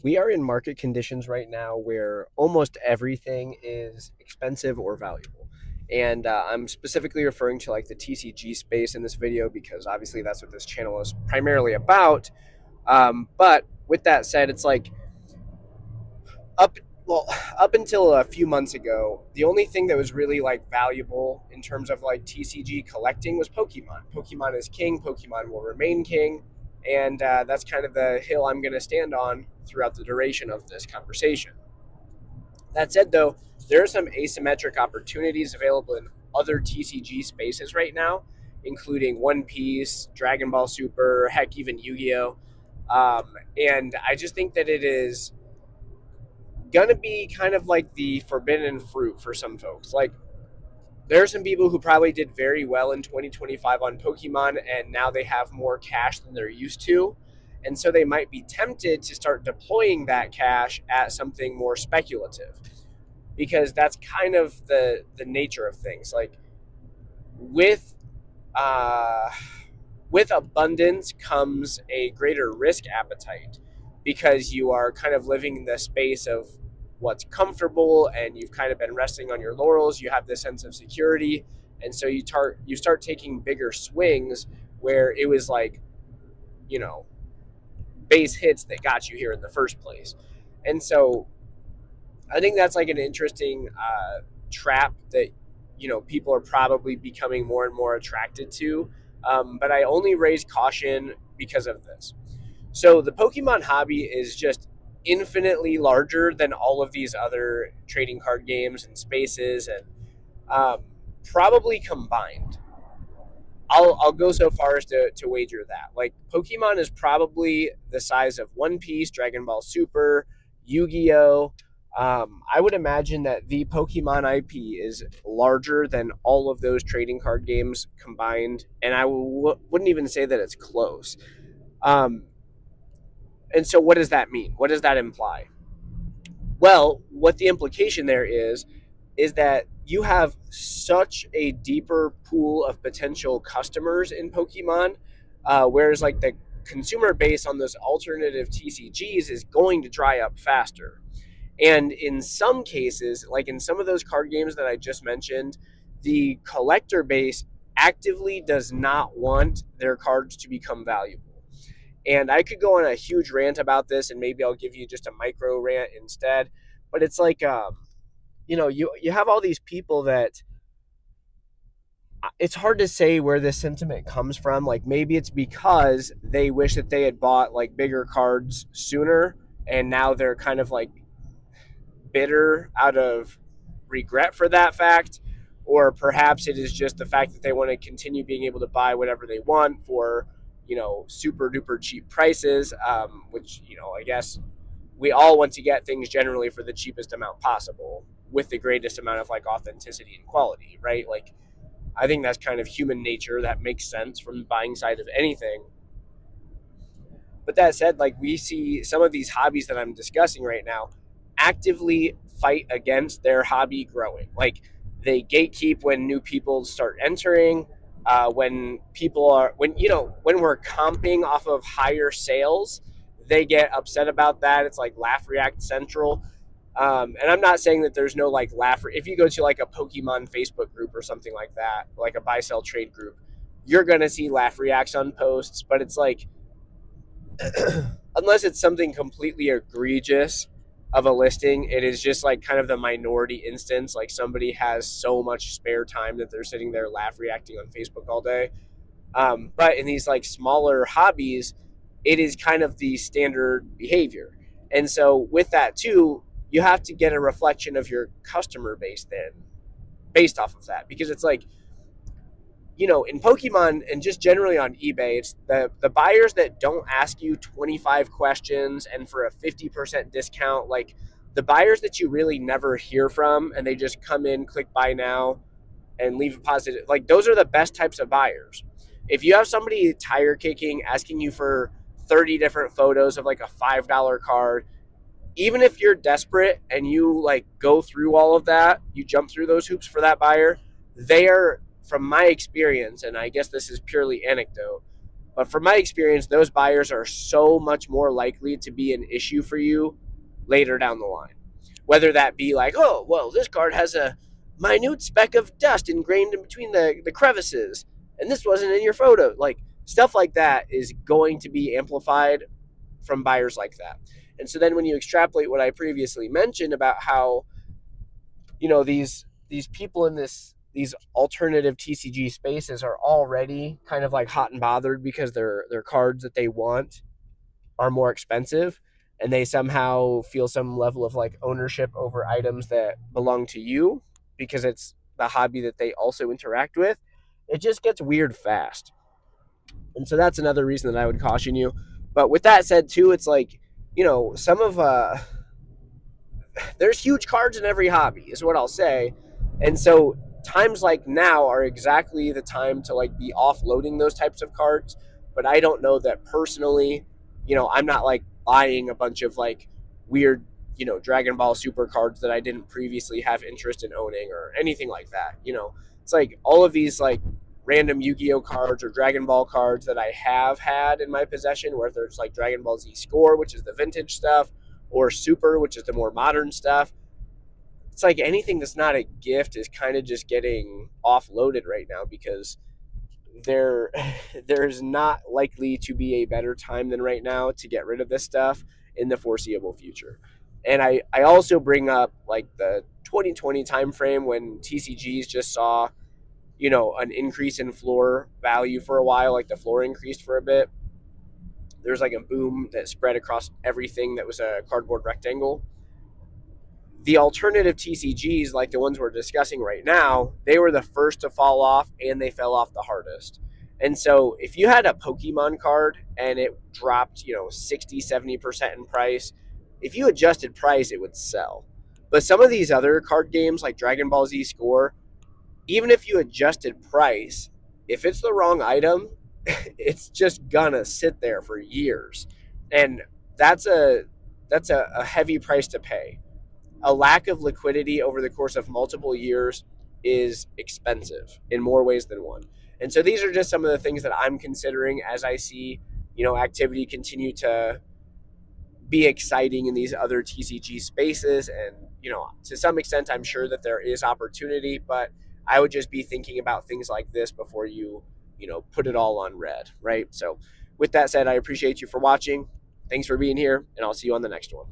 We are in market conditions right now where almost everything is expensive or valuable. And I'm specifically referring to like the TCG space in this video because obviously that's what this channel is primarily about. But with that said, it's like up well up until a few months ago, the only thing that was really like valuable in terms of like TCG collecting was Pokemon. Pokemon is king. Pokemon will remain king, and that's kind of the hill I'm going to stand on throughout the duration of this conversation. That said, though, there are some asymmetric opportunities available in other TCG spaces right now, including One Piece, Dragon Ball Super, heck, even Yu-Gi-Oh. And I just think that it is gonna be kind of like the forbidden fruit for some folks. Like there are some people who probably did very well in 2025 on Pokemon, and now they have more cash than they're used to. And so they might be tempted to start deploying that cash at something more speculative because that's kind of the nature of things. Like with uh, with abundance comes a greater risk appetite because you are kind of living in the space of what's comfortable and you've kind of been resting on your laurels. You have this sense of security. And so you start taking bigger swings where it was like, you know, base hits that got you here in the first place. And so I think that's like an interesting trap that people are probably becoming more and more attracted to. But I only raise caution because of this. So the Pokemon hobby is just infinitely larger than all of these other trading card games and spaces, and probably combined. I'll go so far as to wager that. Like Pokemon is probably the size of One Piece, Dragon Ball Super, Yu-Gi-Oh. I would imagine that the Pokemon IP is larger than all of those trading card games combined, and wouldn't even say that it's close. Um, and so, what does that mean? What does that imply? Well, what the implication there is that you have such a deeper pool of potential customers in Pokemon, whereas like the consumer base on those alternative TCGs is going to dry up faster. And in some cases, like in some of those card games that I just mentioned, the collector base actively does not want their cards to become valuable. And I could go on a huge rant about this, and maybe I'll give you just a micro rant instead. But it's like, you have all these people that it's hard to say where this sentiment comes from. Like maybe it's because they wish that they had bought like bigger cards sooner, and now they're kind of like bitter out of regret for that fact. Or perhaps it is just the fact that they want to continue being able to buy whatever they want for, super duper cheap prices, which, I guess we all want to get things generally for the cheapest amount possible with the greatest amount of like authenticity and quality, right? Like, I think that's kind of human nature that makes sense from the buying side of anything. But that said, like we see some of these hobbies that I'm discussing right now actively fight against their hobby growing. Like they gatekeep when new people start entering. When we're comping off of higher sales, they get upset about that. It's like laugh react central. And I'm not saying that there's no like laugh. If you go to like a Pokemon Facebook group or something like that, like a buy sell trade group, you're gonna see laugh reacts on posts. But it's like unless it's something completely egregious of a listing, it is just like kind of the minority instance. Like somebody has so much spare time that they're sitting there laugh reacting on Facebook all day. But in these like smaller hobbies, it is kind of the standard behavior. And so with that too, you have to get a reflection of your customer base then based off of that. Because it's like, in Pokemon and just generally on eBay, it's the buyers that don't ask you 25 questions and for a 50% discount, like the buyers that you really never hear from and they just come in, click buy now, and leave a positive, like those are the best types of buyers. If you have somebody tire kicking, asking you for 30 different photos of like a $5 card, even if you're desperate and you like go through all of that, you jump through those hoops for that buyer, they are, from my experience, and I guess this is purely anecdote, But from my experience, those buyers are so much more likely to be an issue for you later down the line. Whether that be like, oh, well, this card has a minute speck of dust ingrained in between the crevices, and this wasn't in your photo. Like, stuff like that is going to be amplified from buyers like that. And so then when you extrapolate what I previously mentioned about how, these people in these alternative TCG spaces are already kind of like hot and bothered because their cards that they want are more expensive, and they somehow feel some level of like ownership over items that belong to you because it's the hobby that they also interact with. It just gets weird fast. And so that's another reason that I would caution you. But with that said too, it's like, some of there's huge cards in every hobby is what I'll say. And so times like now are exactly the time to like be offloading those types of cards. But I don't know that personally, I'm not like buying a bunch of like weird, Dragon Ball Super cards that I didn't previously have interest in owning or anything like that. It's like all of these like random Yu-Gi-Oh cards or Dragon Ball cards that I have had in my possession, where there's like Dragon Ball Z Score, which is the vintage stuff, or Super, which is the more modern stuff. It's like anything that's not a gift is kind of just getting offloaded right now because there there's not likely to be a better time than right now to get rid of this stuff in the foreseeable future. And I also bring up like the 2020 timeframe when TCGs just saw, an increase in floor value for a while, like the floor increased for a bit. There's like a boom that spread across everything that was a cardboard rectangle. The alternative TCGs, like the ones we're discussing right now, they were the first to fall off and they fell off the hardest. And so if you had a Pokemon card and it dropped, 60, 70% in price, if you adjusted price, it would sell. But some of these other card games like Dragon Ball Z Score, even if you adjusted price, if it's the wrong item, it's just gonna sit there for years. And that's a heavy price to pay. A lack of liquidity over the course of multiple years is expensive in more ways than one. And so these are just some of the things that I'm considering as I see, activity continue to be exciting in these other TCG spaces. And, to some extent, I'm sure that there is opportunity, but I would just be thinking about things like this before you, put it all on red, right? So with that said, I appreciate you for watching. Thanks for being here, and I'll see you on the next one.